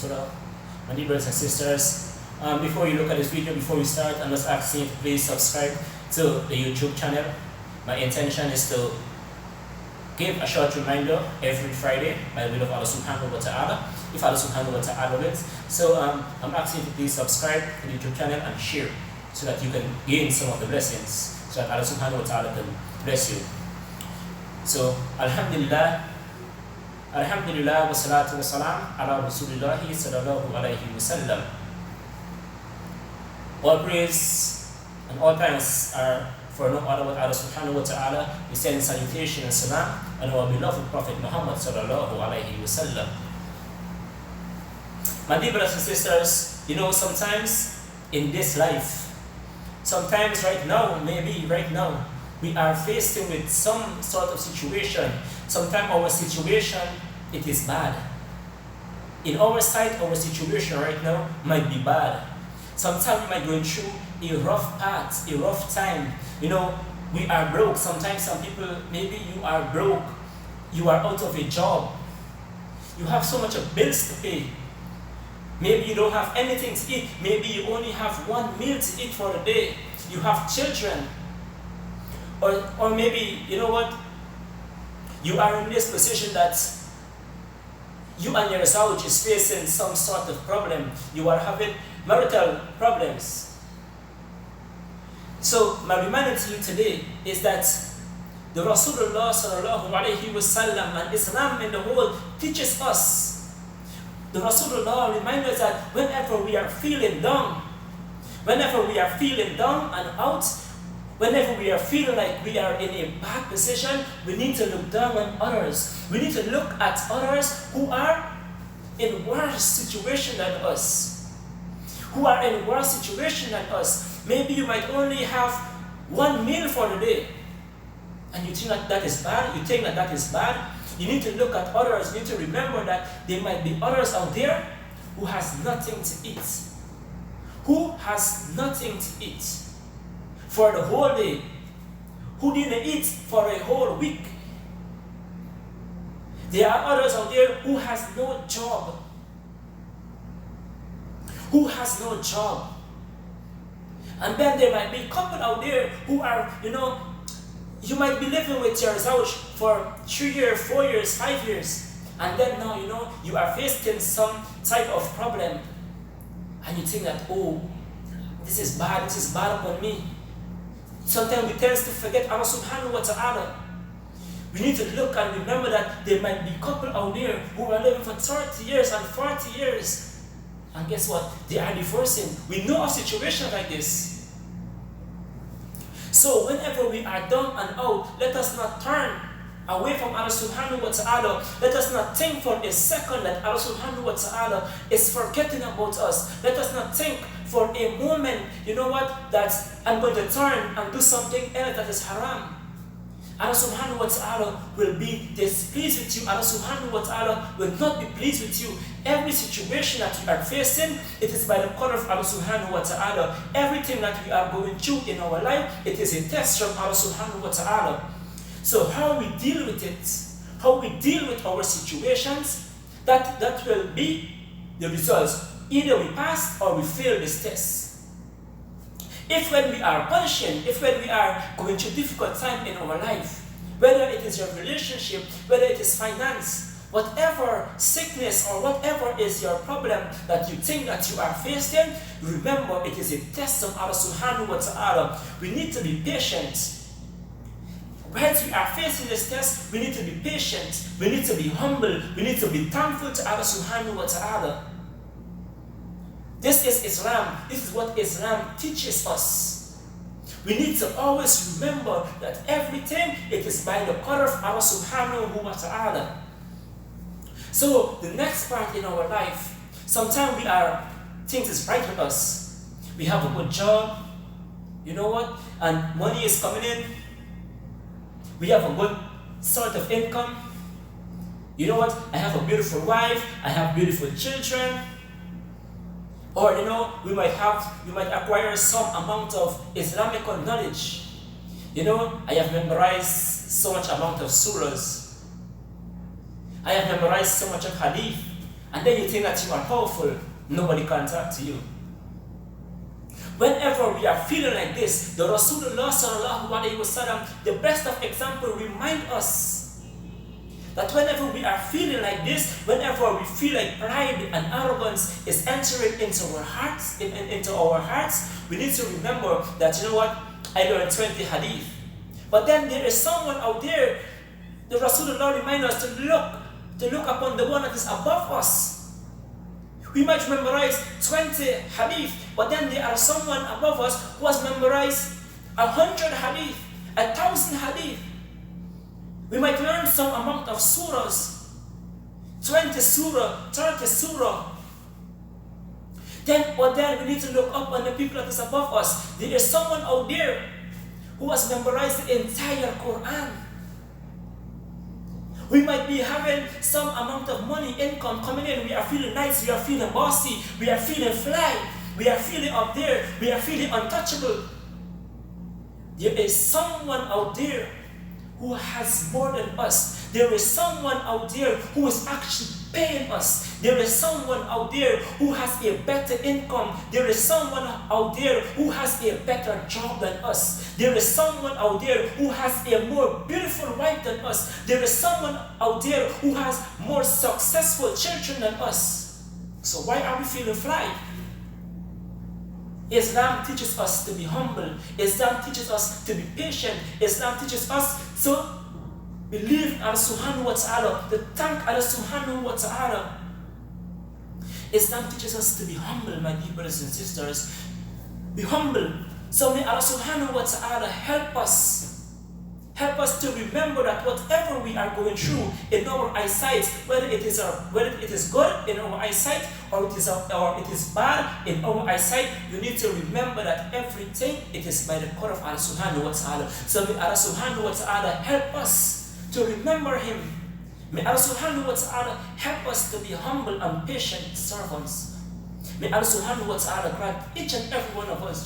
My dear brothers and sisters, before you look at this video, before we start, I'm just asking you to please subscribe to the YouTube channel. My intention is to give a short reminder every Friday by the will of Allah subhanahu wa ta'ala, if Allah subhanahu wa ta'ala wills. So I'm asking you to please subscribe to the YouTube channel and share so that you can gain some of the blessings, so that Allah subhanahu wa ta'ala can bless you. So Alhamdulillah wa salatu wa salam ala Rasulillahi sallallahu alayhi wa sallam. All praise and all thanks are for no other but Allah subhanahu wa ta'ala. We send salutation and salam on our beloved Prophet Muhammad sallallahu alayhi wa sallam. My dear brothers and sisters, sometimes in this life, sometimes right now, maybe right now, we are facing with some sort of situation. Sometimes our situation, it is bad. In our sight, our situation right now might be bad. Sometimes we might go through a rough path, a rough time. We are broke. Sometimes some people, maybe you are broke. You are out of a job. You have so much of bills to pay. Maybe you don't have anything to eat. Maybe you only have one meal to eat for the day. You have children. Or maybe, you are in this position that you and your spouse is facing some sort of problem. You are having marital problems. So my reminder to you today is that the Rasulullah sallallahu alayhi wa sallam and Islam in the whole teaches us. The Rasulullah reminds us that whenever we are feeling down, whenever we are feeling down and out, whenever we are feeling like we are in a bad position, we need to look down on others. We need to look at others who are in worse situation than us. Who are in worse situation than us. Maybe you might only have one meal for the day. And you think that is bad. You think that is bad. You need to look at others. You need to remember that there might be others out there who has nothing to eat. Who has nothing to eat for the whole day, who didn't eat for a whole week. There are others out there who has no job. Who has no job. And then there might be a couple out there who are, you might be living with your spouse for 3 years, 4 years, 5 years. And then now, you are facing some type of problem. And you think that, this is bad upon me. Sometimes we tend to forget Allah subhanahu wa ta'ala. We need to look and remember that there might be couple out there who are living for 30 years and 40 years. And guess what? They are divorcing. We know of situations like this. So whenever we are down and out, let us not turn away from Allah subhanahu wa ta'ala. Let us not think for a second that Allah subhanahu wa ta'ala is forgetting about us. Let us not think for a moment, that I'm going to turn and do something else that is haram. Allah subhanahu wa ta'ala will be displeased with you. Allah subhanahu wa ta'ala will not be pleased with you. Every situation that you are facing, it is by the corner of Allah subhanahu wa ta'ala. Everything that we are going through in our life, it is a test from Allah subhanahu wa ta'ala. So how we deal with it, how we deal with our situations, that will be the results. Either we pass or we fail this test. If when we are punishing, if when we are going through difficult time in our life, whether it is your relationship, whether it is finance, whatever sickness or whatever is your problem that you think that you are facing, remember it is a test from Allah subhanahu wa ta'ala. We need to be patient. When we are facing this test, we need to be patient. We need to be humble. We need to be thankful to Allah subhanahu wa ta'ala. This is Islam. This is what Islam teaches us. We need to always remember that everything, it is by the power of Allah subhanahu wa ta'ala. So the next part in our life, sometimes things is right with us. We have a good job, and money is coming in. We have a good sort of income. I have a beautiful wife. I have beautiful children. Or we might acquire some amount of Islamic knowledge. I have memorized so much amount of surahs. I have memorized so much of hadith. and then you think that you are powerful, nobody can talk to you. Whenever we are feeling like this, the Rasulullah sallallahu alaihi wasallam, the best of example, remind us that whenever we are feeling like this, whenever we feel like pride and arrogance is entering into our hearts, we need to remember that, you know what, I learned 20 hadith. But then there is someone out there, the Rasulullah reminds us to look upon the one that is above us. We might memorize 20 hadith, but then there are someone above us who has memorized 100 hadith, 1,000 hadith. We might learn some amount of surahs, 20 surah, 30 surah. Then we need to look up on the people that is above us. There is someone out there who has memorized the entire Quran. We might be having some amount of money, income coming in. We are feeling nice, we are feeling bossy, we are feeling fly, we are feeling up there, we are feeling untouchable. There is someone out there who has more than us. There is someone out there who is actually paying us. There is someone out there who has a better income. There is someone out there who has a better job than us. There is someone out there who has a more beautiful wife than us. There is someone out there who has more successful children than us. So why are we feeling fly? Islam teaches us to be humble. Islam teaches us to be patient. Islam teaches us to believe in Allah subhanahu wa ta'ala, to thank Allah subhanahu wa ta'ala. Islam teaches us to be humble, my dear brothers and sisters. Be humble. So may Allah subhanahu wa ta'ala help us. Help us to remember that whatever we are going through in our eyesight, whether it is good in our eyesight or it is bad in our eyesight, you need to remember that everything it is by the call of Allah subhanahu wa ta'ala. So may Allah subhanahu wa ta'ala help us to remember Him. May Allah subhanahu wa ta'ala help us to be humble and patient servants. May Allah subhanahu wa ta'ala grant each and every one of us